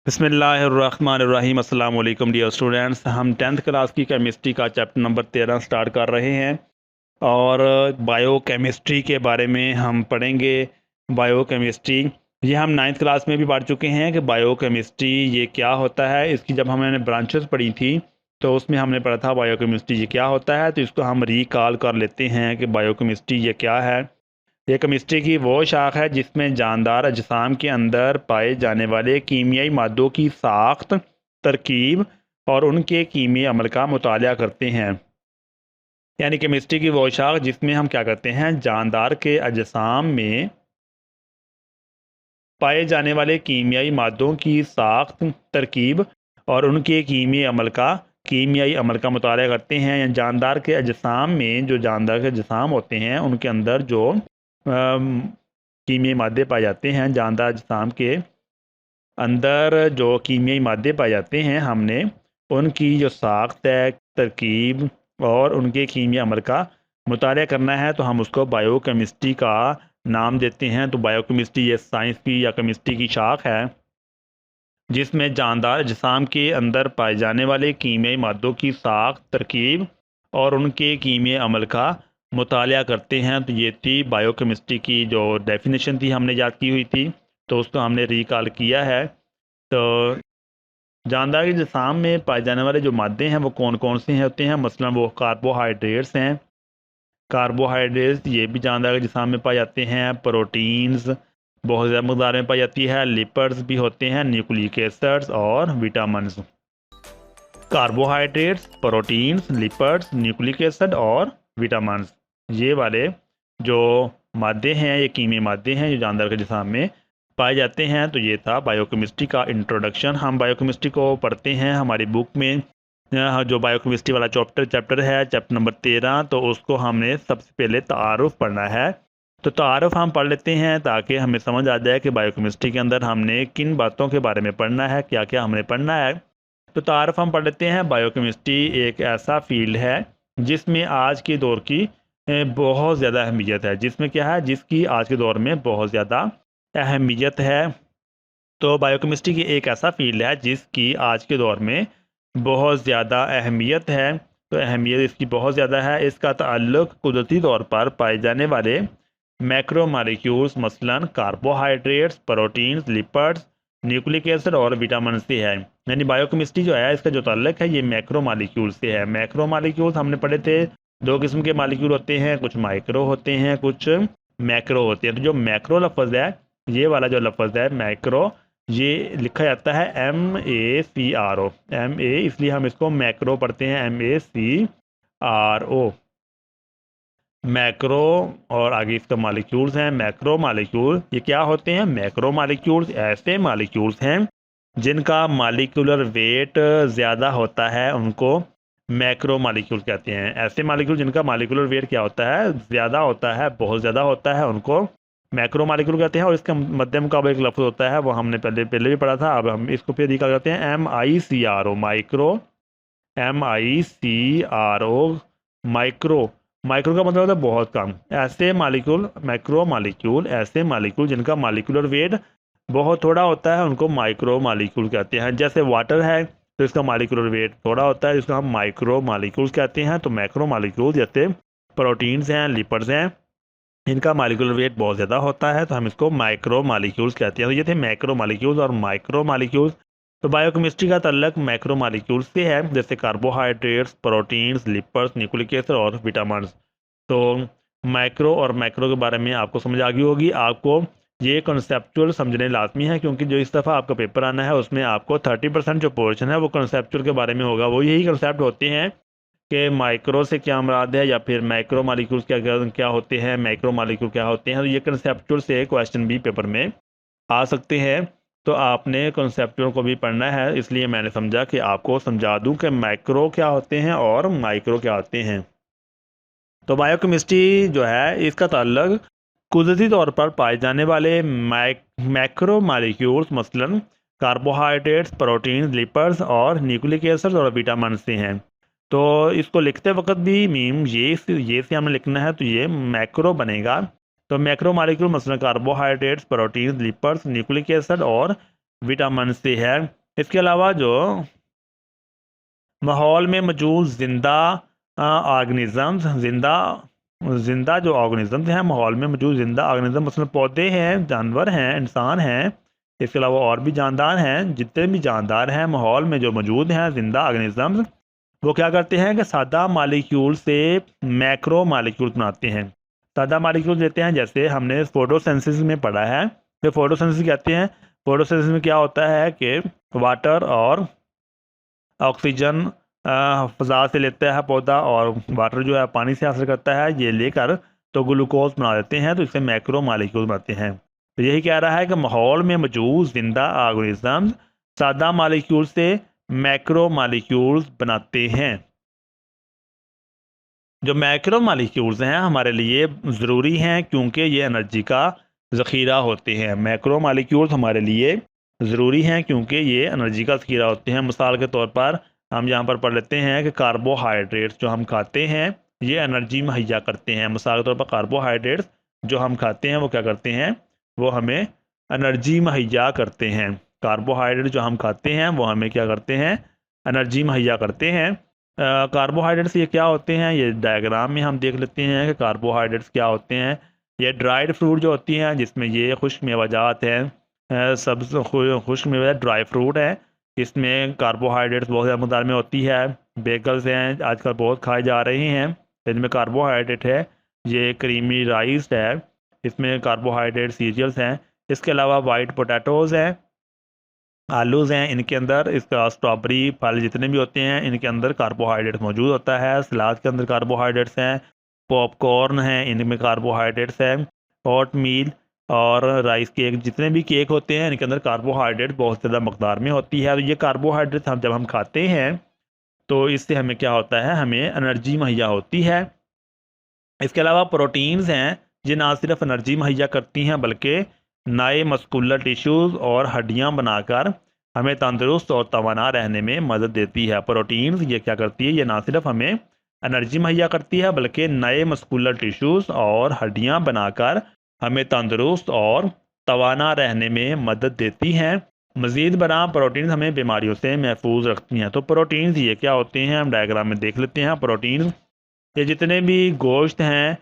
बिस्मिल्लाहिर्रहमानिर्रहीम। अस्सलाम वालेकुम डियर स्टूडेंट्स। हम 10th क्लास की केमिस्ट्री का चैप्टर नंबर 13 स्टार्ट कर रहे हैं और बायो केमिस्ट्री के बारे में हम पढ़ेंगे। बायो केमिस्ट्री ये हम 9th क्लास में भी पढ़ चुके हैं कि बायो केमिस्ट्री ये क्या होता है। इसकी जब हमने ब्रांचेस पढ़ी थी तो उसमें हमने पढ़ा था बायो केमिस्ट्री ये क्या होता है। तो इसको हम रिकॉल कर लेते हैं कि बायो केमिस्ट्री ये क्या है। यह केमिस्ट्री की वो शाख है जिसमें जानदार अजसाम के अंदर पाए जाने वाले कीमियाई मादों की साख्त, तरकीब और उनके कीमियाई अमल का मुताला करते हैं। यानी केमिस्ट्री की वो शाख जिसमें हम क्या करते हैं, जानदार के अजसाम में पाए जाने वाले कीमियाई मादों की साख्त, तरकीब और उनके कीमियाई अमल का मुताला करते हैं। या जानदार के अजसाम में जो जानदार के अजसाम होते हैं उनके अंदर जो कीमियाई मादे पाए जाते हैं, जानदार अजसाम के अंदर जो कीमियाई मादे पाए जाते हैं, हमने उनकी जो साख्त है, तरकीब और उनके कीमियाई अमल का मुताला करना है। तो हम उसको बायो केमिस्ट्री का नाम देते हैं। तो बायो केमिस्ट्री ये साइंस की या केमिस्ट्री की शाख है जिसमें जानदार अजसाम के अंदर पाए जाने वाले कीमियाई मादों की साख्त, तरकीब और उनके कीमियाई अमल का मुताला करते हैं। तो ये थी बायो केमिस्ट्री की जो डेफिनेशन थी, हमने याद की हुई थी, तो उसको हमने रिकॉल किया है। तो जानदार के अजसाम में पाए जाने वाले जो मादे हैं वो कौन कौन से होते हैं। मसलन वो कार्बोहाइड्रेट्स हैं। कार्बोहाइड्रेट्स ये भी जानदार के अजसाम में पाए जाते हैं। प्रोटीन्स बहुत ज़्यादा मकदार में पाई जाती है। लिपिड्स भी होते हैं, न्यूक्लिक एसिड्स और vitamins. Carbohydrates, proteins, lipids, nucleic acid और विटामिन्स, ये वाले जो मादे हैं, ये कीमियाई मादे हैं जो जानदार के जिस्म में पाए जाते हैं। तो ये था बायोकेमिस्ट्री का इंट्रोडक्शन। हम बायोकेमिस्ट्री को पढ़ते हैं हमारी बुक में, जो बायोकेमिस्ट्री वाला चैप्टर है, चैप्टर नंबर 13। तो उसको हमने सबसे पहले तारुफ पढ़ना है। तो तारुफ हम पढ़ लेते हैं ताकि हमें समझ आ जाए कि बायोकेमिस्ट्री के अंदर हमने किन बातों के बारे में पढ़ना है, क्या क्या हमने पढ़ना है। तो तारुफ हम पढ़ लेते हैं। बायोकेमिस्ट्री एक ऐसा फील्ड है जिसमें आज के दौर की बहुत ज़्यादा अहमियत है। जिसमें क्या है, जिसकी आज के दौर में बहुत ज़्यादा अहमियत है। तो बायोकेमिस्ट्री की एक ऐसा फील्ड है जिसकी आज के दौर में बहुत ज़्यादा अहमियत है। तो अहमियत इसकी बहुत ज़्यादा है। इसका ताल्लुक कुदरती तौर पर पाए जाने वाले मैक्रो मालिक्यूल्स मसलन carbohydrates, proteins, lipids, nucleic acid और विटामिन से है। यानी बायोकेमिस्ट्री जो है इसका जो ताल्लुक है ये मैक्रो मालिक्यूल से है। मैक्रो मालिक्यूल्स हमने पढ़े थे, दो किस्म के मालिक्यूल होते हैं, कुछ माइक्रो होते हैं, कुछ मैक्रो होते हैं। तो जो मैक्रो लफ्ज़ है, ये वाला जो लफ्ज़ है मैक्रो, ये लिखा जाता है MACRO। MA इसलिए हम इसको मैक्रो पढ़ते हैं, MACRO मैक्रो। और आगे इसका मालिक्यूल्स हैं। मैक्रो मालिक्यूल ये क्या होते हैं? मैक्रो मालिक्यूल्स ऐसे मालिक्यूल्स हैं जिनका मालिकुलर वेट ज़्यादा होता है, उनको मैक्रो मालिक्यूल कहते हैं। ऐसे मालिक्यूल जिनका मालिकुलर वेट क्या होता है? ज़्यादा होता है, बहुत ज़्यादा होता है, उनको मैक्रो मालिक्यूल कहते हैं। और इसका मध्य मुकाबले एक लफ्ज़ होता है, वो हमने पहले भी पढ़ा था, अब हम इसको फिर रिकॉल करते हैं। MICRO micro. MICRO micro. Micro का मतलब होता है बहुत कम। ऐसे मालिक्यूल, मैक्रो मालिक्यूल ऐसे मालिक्यूल जिनका मालिकुलर वेट बहुत थोड़ा होता है, उनको माइक्रो मालिक्यूल कहते हैं। जैसे वाटर है तो इसका मालिकुलर वेट थोड़ा होता है, जिसको हम माइक्रो मालिक्यूल्स कहते हैं। तो मैक्रो मालिक्यूल जैसे प्रोटीन्स हैं, लिपिड्स हैं, इनका मालिकुलर वेट बहुत ज़्यादा होता है, तो हम इसको माइक्रो मालिक्यूल्स कहते हैं। तो ये थे मैक्रो मालिक्यूल्स और माइक्रो मालिक्यूल्स। तो बायोकेमिस्ट्री का ताल्लुक मैक्रो मालिक्यूल्स से है, जैसे carbohydrates, proteins, lipids, nucleic acid और विटामिन। तो माइक्रो और मैक्रो के बारे में आपको समझ आ गई होगी। आपको ये कॉन्सेप्चुअल समझने लाजमी है, क्योंकि जो इस दफ़ा आपका पेपर आना है उसमें आपको 30% जो पोर्शन है वो कॉन्सेप्चुअल के बारे में होगा। वो यही कॉन्सेप्ट होते हैं कि माइक्रो से क्या मुराद है, या फिर माइक्रो मालिक्यूल्स क्या होते हैं, मैक्रो मालिक्यूल क्या होते हैं। तो ये कॉन्सेप्चुअल से क्वेश्चन भी पेपर में आ सकते हैं। तो आपने कॉन्सेप्चुअल को भी पढ़ना है, इसलिए मैंने समझा कि आपको समझा दूं कि मैक्रो क्या होते हैं और माइक्रो क्या होते हैं। तो बायोकेमिस्ट्री जो है इसका ताल्लुक कुदरती तौर पर पाए जाने वाले मैक्रो मालिक्यूल्स मसलन कार्बोहाइड्रेट्स, प्रोटीन्स, लिपिड्स और न्यूक्लिक एसिड्स और विटामिन से हैं। तो इसको लिखते वक्त भी मीम ये से हमने लिखना है, तो ये मैक्रो बनेगा। तो मैक्रो मालिक्यूल मसलन carbohydrates, proteins, lipids, nucleic acid और विटामिन से है। इसके अलावा जो माहौल में मौजूद ज़िंदा ऑर्गेनिज़म्स, ज़िंदा जो ऑर्गेनिज़म्स हैं, माहौल में मौजूद ज़िंदा ऑर्गेनिज़म मसलन पौधे हैं, जानवर हैं, इंसान हैं, इसके अलावा और भी जानदार हैं, जितने भी जानदार हैं माहौल में जो मौजूद हैं ज़िंदा ऑर्गेनिज़म्स, वो क्या करते हैं कि सादा मालिक्यूल से मैक्रो मालिक्यूल बनाते हैं। सादा मालिक्यूल देते हैं, जैसे हमने फोटोसिंथेसिस में पढ़ा है कि फोटोसिंथेसिस कहते हैं। फोटोसिंथेसिस में क्या होता है कि वाटर और ऑक्सीजन फ़ज़ा से लेता है पौधा, और वाटर जो है पानी से हासिल करता है, ये लेकर तो ग्लूकोज बना देते हैं, तो इसे मैक्रो मालिक्यूल बनाते हैं। तो यही कह रहा है कि माहौल में मौजूद ज़िंदा ऑर्गेनिज़म्स सादा मालिक्यूल से मैक्रो मालिक्यूल्स बनाते हैं। जो मैक्रो मालिक्यूल्स हैं हमारे लिए ज़रूरी हैं क्योंकि ये एनर्जी का ज़ख़ीरा होते हैं। मैक्रो मालिक्यूल्स हमारे लिए ज़रूरी हैं क्योंकि ये एनर्जी का ज़ख़ीरा होते हैं। मिसाल के तौर पर हम यहाँ पर पढ़ लेते हैं कि कार्बोहाइड्रेट्स जो हम खाते हैं ये एनर्जी मुहैया करते हैं। मिसाल के तौर पर कार्बोहाइड्रेट्स जो हम खाते हैं वो क्या करते हैं, वो हमें एनर्जी मुहैया करते हैं। कार्बोहाइड्रेट जो हम खाते हैं वो हमें क्या करते हैं, एनर्जी मुहैया करते हैं। कार्बोहाइड्रेट्स ये क्या होते हैं, ये डायग्राम में हम देख लेते हैं कि कार्बोहाइड्रेट्स क्या होते हैं। ये ड्राइड फ्रूट जो होती हैं जिसमें ये खुश्क मेवाजात हैं, सब्ज़ खुश्क मेवा ड्राई फ्रूट है, इसमें कार्बोहाइड्रेट्स बहुत ज़्यादा मकदार में होती है। बेगल्स हैं आजकल बहुत खाए जा रहे हैं, इनमें कार्बोहाइड्रेट है। ये क्रीमी राइस है, इसमें कार्बोहाइड्रेट सीरियल्स हैं। इसके अलावा वाइट पोटैटोज़ हैं, आलूज़ हैं, इनके अंदर इसका स्ट्रॉबेरी फल जितने भी होते हैं इनके अंदर कार्बोहाइड्रेट मौजूद होता है। सलाद के अंदर कार्बोहाइड्रेट्स हैं, पॉपकॉर्न हैं, इनमें कार्बोहाइड्रेट्स हैं, ओट मील और राइस केक, जितने भी केक होते हैं इनके अंदर कार्बोहाइड्रेट बहुत ज़्यादा मकदार में होती है। तो ये कार्बोहाइड्रेट जब हम खाते हैं तो इससे हमें क्या होता है, हमें एनर्जी मुहैया होती है। इसके अलावा प्रोटीन्स हैं, ये ना सिर्फ एनर्जी मुहैया करती हैं बल्कि नए मस्कुलर टिश्यूज़ और हड्डियाँ बनाकर हमें तंदुरुस्त और तवाना रहने में मदद देती है। प्रोटीन्स ये क्या करती है, ये ना सिर्फ हमें एनर्जी मुहैया करती है बल्कि नए मस्कुलर टिश्यूज़ और हड्डियाँ बनाकर हमें तंदुरुस्त और तवाना रहने में मदद देती हैं। मज़ीद बराह प्रोटीन्स हमें बीमारियों से महफूज रखती हैं। तो प्रोटीन्स ये क्या होते हैं, हम डायग्राम में देख लेते हैं। प्रोटीन्स ये जितने भी गोश्त हैं,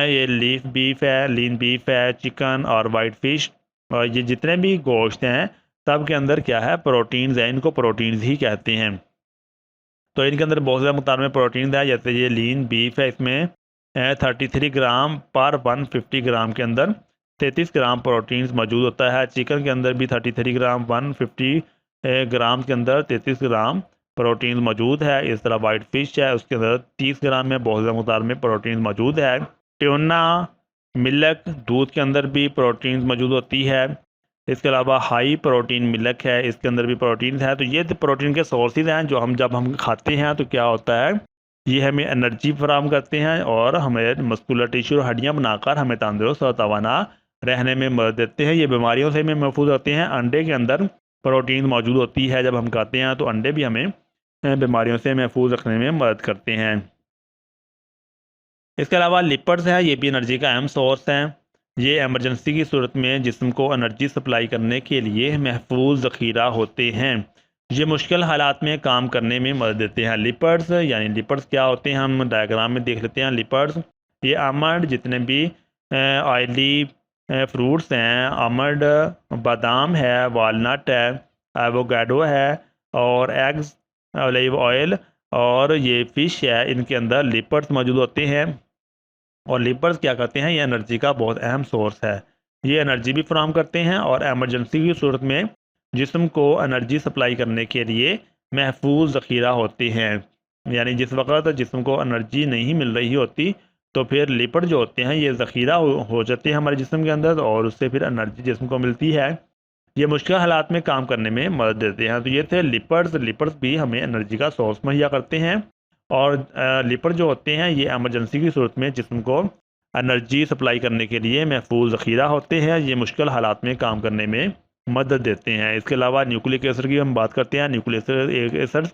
ये लीफ बीफ है, लीन बीफ है, चिकन और वाइट फ़िश, और ये जितने भी गोश्त हैं सब के अंदर क्या है, प्रोटीन्स हैं, इनको प्रोटीन्स ही कहते हैं। तो इनके अंदर बहुत ज़्यादा मकदार में प्रोटीन है। जैसे ये लीन बीफ है, इसमें 33 ग्राम पर 150 ग्राम के अंदर 33 ग्राम प्रोटीन्स मौजूद होता है। चिकन के अंदर भी 33 ग्राम 150 ग्राम के अंदर 33 ग्राम प्रोटीन मौजूद है। इस तरह वाइट फ़िश है, उसके अंदर 30 ग्राम में बहुत ज़्यादा मकदार में प्रोटीन मौजूद है। ट्यूना, मिल्क, दूध के अंदर भी प्रोटीन मौजूद होती है। इसके अलावा हाई प्रोटीन मिल्क है, इसके अंदर भी प्रोटीन है। तो ये प्रोटीन के सोर्सेज हैं जो जब हम खाते हैं तो क्या होता है, ये हमें एनर्जी फराहम करते हैं और हमें मस्कुलर टिश्यू और हड्डियाँ बनाकर हमें तंदुरुस्त और तवाना रहने में मदद देते हैं। ये बीमारियों से हमें महफूज होते हैं। अंडे के अंदर प्रोटीन मौजूद होती है, जब हम खाते हैं तो अंडे भी हमें बीमारियों से महफूज रखने में मदद करते हैं। इसके अलावा लिपिड्स है, ये भी एनर्जी का अहम सोर्स है। ये एमरजेंसी की सूरत में जिस्म को एनर्जी सप्लाई करने के लिए महफूज ज़ख़ीरा होते हैं। ये मुश्किल हालात में काम करने में मदद देते हैं। लिपिड्स यानी लिपिड्स क्या होते हैं, हम डायग्राम में देख लेते हैं। लिपिड्स ये आमंड, जितने भी ऑयली फ्रूट्स हैं, आमंड, बादाम है, वालनट है, एवोकाडो है और एग्स, ऑलिव ऑयल और ये फ़िश है, इनके अंदर लिपिड्स मौजूद होते हैं। और लिपिड्स क्या करते हैं, ये एनर्जी का बहुत अहम सोर्स है। ये एनर्जी भी फराहम करते हैं और एमरजेंसी की सूरत में जिस्म को एनर्जी सप्लाई करने के लिए महफूज ज़ख़ीरा होते हैं। यानी जिस वक्त जिस्म को एनर्जी नहीं मिल रही होती तो फिर लिपिड जो होते हैं ये ज़ख़ीरा हो जाते हैं हमारे जिस्म के अंदर और उससे फिर एनर्जी जिस्म को मिलती है। ये मुश्किल हालात में काम करने में मदद देते हैं। तो ये थे लिपिड्स। लिपिड्स भी हमें एनर्जी का सोर्स मुहैया करते हैं और लिपिड जो होते हैं ये एमरजेंसी की सूरत में जिस्म को एनर्जी सप्लाई करने के लिए महफूज ज़ख़ीरा होते हैं। ये मुश्किल हालात में काम करने में मदद देते हैं। इसके अलावा न्यूक्लिक एसिड की हम बात करते हैं। न्यूक्लिक एसिड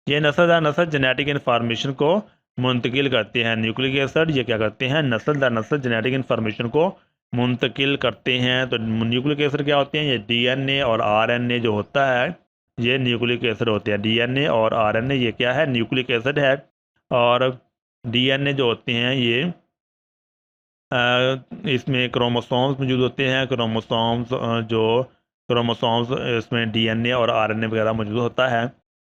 ये नस्ल दर नस्ल जेनेटिक इन्फॉर्मेशन को मुंतकिल करते हैं। न्यूक्लिक एसिड ये क्या करते हैं, नस्ल दर नस्ल जेनेटिक इन्फॉर्मेशन को मुंतकिल करते हैं। तो न्यूक्लिक एसिड क्या होते हैं? ये डीएनए और आरएनए जो होता है ये न्यूक्लिक एसिड होते हैं। डीएनए और आरएनए ये क्या है? न्यूक्लिक एसिड है। और डीएनए जो होते हैं ये इसमें क्रोमोसोम्स मौजूद होते हैं। क्रोमोसोम्स जो क्रोमोसोम्स इसमें डीएनए और आरएनए वगैरह मौजूद होता है।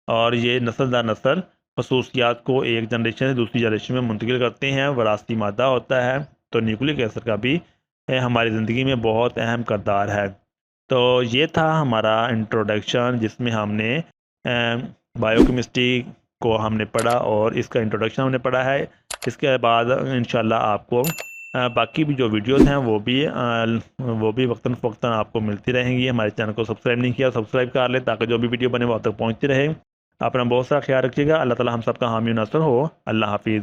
और ये नस्ल दर नस्ल खसूसियात को एक जनरेशन से दूसरी जनरेशन में मुंतकिल करते हैं। वरासती मादा होता है। तो न्यूक्लिक एसिड का भी हमारी ज़िंदगी में बहुत अहम किरदार है। तो ये था हमारा इंट्रोडक्शन जिसमें हमने बायोकेमिस्ट्री को हमने पढ़ा और इसका इंट्रोडक्शन हमने पढ़ा है। इसके बाद इंशाल्लाह आपको बाकी भी जो वीडियोस हैं वो भी वक्तन फ़वक्तन आपको मिलती रहेंगी। हमारे चैनल को सब्सक्राइब नहीं किया, सब्सक्राइब कर लें ताकि जो भी वीडियो बने वो आप तक पहुँचती रहे। अपना बहुत सारा ख्याल रखिएगा। अल्लाह ताला हम सबका हामी नासर हो। अल्लाह हाफिज़।